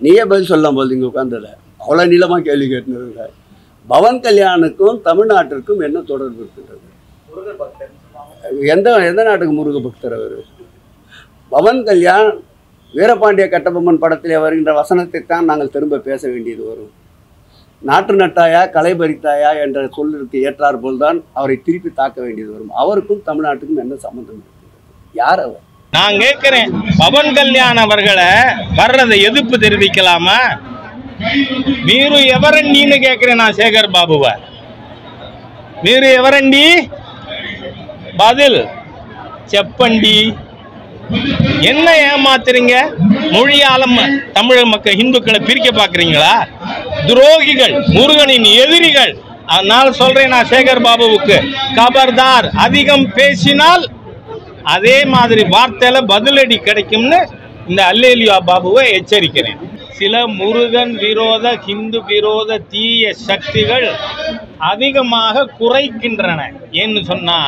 நீயே பதில் சொல்லலாம் போது இங்கே உட்காந்துல அவ்வளோ நீளமாக கேள்வி கேட்டுருங்க. பவன் கல்யாணுக்கும் தமிழ்நாட்டிற்கும் என்ன தொடர்பு இருக்கின்றது? எந்த நாட்டுக்கு முருக பக்தர் அவர்? பவன் கல்யாண் வீரபாண்டிய கட்டபொம்மன் படத்திலே வருகின்ற வசனத்தை தான் நாங்கள் திரும்ப பேச வேண்டியது வரும். நாட்டு நட்டாயா களை பறித்தாயா என்ற சொல்லிற்கு ஏற்றார் போல்தான் அவரை திருப்பி தாக்க வேண்டியது வரும். அவருக்கும் தமிழ்நாட்டுக்கும் என்ன சம்பந்தம் இருக்கிறது? யார் அவர்? நான் கேட்கிறேன், பவன் கல்யாண் அவர்களை வர்றதை எதிர்ப்பு தெரிவிக்கலாமா? మీరు ఎవరండిன்னு கேட்கிறேன் நான் சேகர் பாபுவை. మీరు ఎవరండి? பதில் செப்பண்டி. என்ன ஏமாத்துறீங்க? மொழியால தமிழக மக்கள் இந்துக்களை பிரிக்க பாக்குறீங்களா? துரோகிகள், முருகனின் எதிரிகள். அதனால சொல்றேன் நான் சேகர் பாபுவுக்கு, கபர்தார், அதிகம் பேசினால் அதே மாதிரி வார்த்தையில பதிலடி கிடைக்கும்னு இந்த அல்லேலியா பாபுவை எச்சரிக்கிறேன். சில முருகன் விரோத ஹிந்து விரோத தீய சக்திகள் அதிகமாக குறைக்கின்றன. ஏன்னு சொன்னா,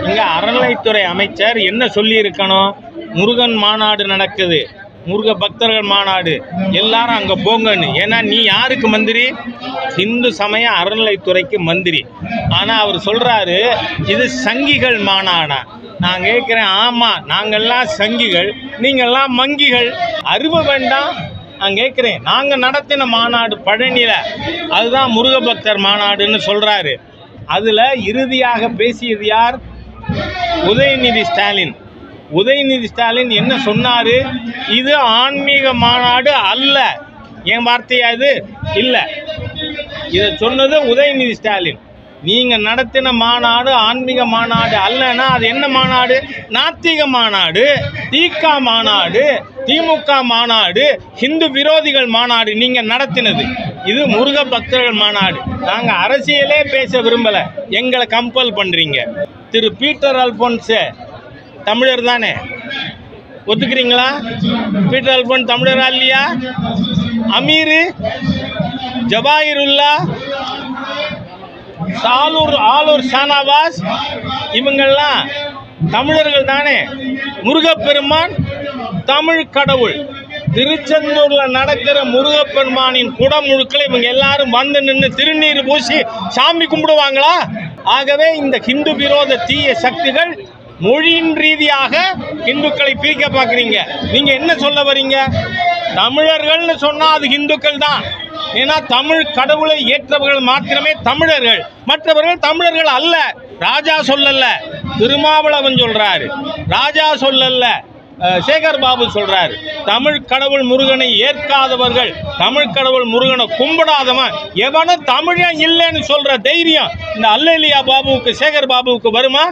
இங்க அறநிலைத்துறை அமைச்சர் என்ன சொல்லி இருக்கணும்? முருகன் மாநாடு நடக்குது, முருக பக்தர்கள் மாநாடு, எல்லாரும் அங்க போங்கன்னு. ஏன்னா நீ யாருக்கு மந்திரி? இந்து சமய அறநிலைத்துறைக்கு மந்திரி. ஆனா அவர் சொல்றாரு இது சங்கிகள் மாநாடா. நான் கேட்கிறேன், ஆமா நாங்கெல்லாம் சங்கிகள், நீங்கெல்லாம் மங்கிகள். அறிவு வேண்டாம். நான் கேட்கிறேன், நாங்க நடத்தின மாநாடு பழனியில, அதுதான் முருக பக்தர் மாநாடுன்னு சொல்றாரு. அதுல இறுதியாக பேசியது யார்? உதயநிதி ஸ்டாலின். உதயநிதி ஸ்டாலின் என்ன சொன்னாரு? இது ஆன்மீக மாநாடு அல்ல. என் வார்த்தையா இது? இல்ல, இதை சொன்னது உதயநிதி ஸ்டாலின். நீங்க நடத்தின மாநாடு ஆன்மீக மாநாடு அல்லனா அது என்ன மாநாடு? நாத்திக மாநாடு, தீகா மாநாடு, திமுக மாநாடு, ஹிந்து விரோதிகள் மாநாடு நீங்க நடத்தினது. இது முருக பக்தர்கள் மாநாடு. நாங்க அரசியலே பேச விரும்பல, எங்களை கம்பல் பண்றீங்க. திரு பீட்டர் அல்போன்ஸ் தமிழர் தானே, ஒத்துக்கிறீங்களா? பீட்டர் அல்போன்ஸ் தமிழரா இல்லையா? அமீர், ஜவாஹிருல்லா, ஆலூர் ஷானவாஸ், இவங்கெல்லாம் தமிழர்கள் தானே. முருகப்பெருமான் தமிழ் கடவுள். திருச்செந்தூர்ல நடக்கிற முருகப்பெருமானின் குடமுழுக்கள் இவங்க எல்லாரும் வந்து நின்று திருநீர் பூசி சாமி கும்பிடுவாங்களா? ஆகவே இந்த ஹிந்து விரோத தீய சக்திகள் மொழியின் ரீதியாக இந்துக்களை பிரிக்க பார்க்குறீங்க. நீங்க என்ன சொல்ல வரீங்க? தமிழர்கள்னு சொன்னா அது இந்துக்கள் தான். ஏன்னா தமிழ் கடவுளை ஏற்றவர்கள் மாத்திரமே தமிழர்கள், மற்றவர்கள் தமிழர்கள் அல்ல. ராஜா சொல்லல, திருமாவளவன் சொல்றாரு. ராஜா சொல்லல, சேகர் பாபு சொல்றாரு. தமிழ் கடவுள் முருகனை ஏற்காதவர்கள், தமிழ் கடவுள் முருகனை கும்பிடாதவன் எவனும் தமிழன் இல்லைன்னு சொல்ற தைரியம் இந்த அல்லேலியா பாபுவுக்கு, சேகர் பாபுவுக்கு வருமா?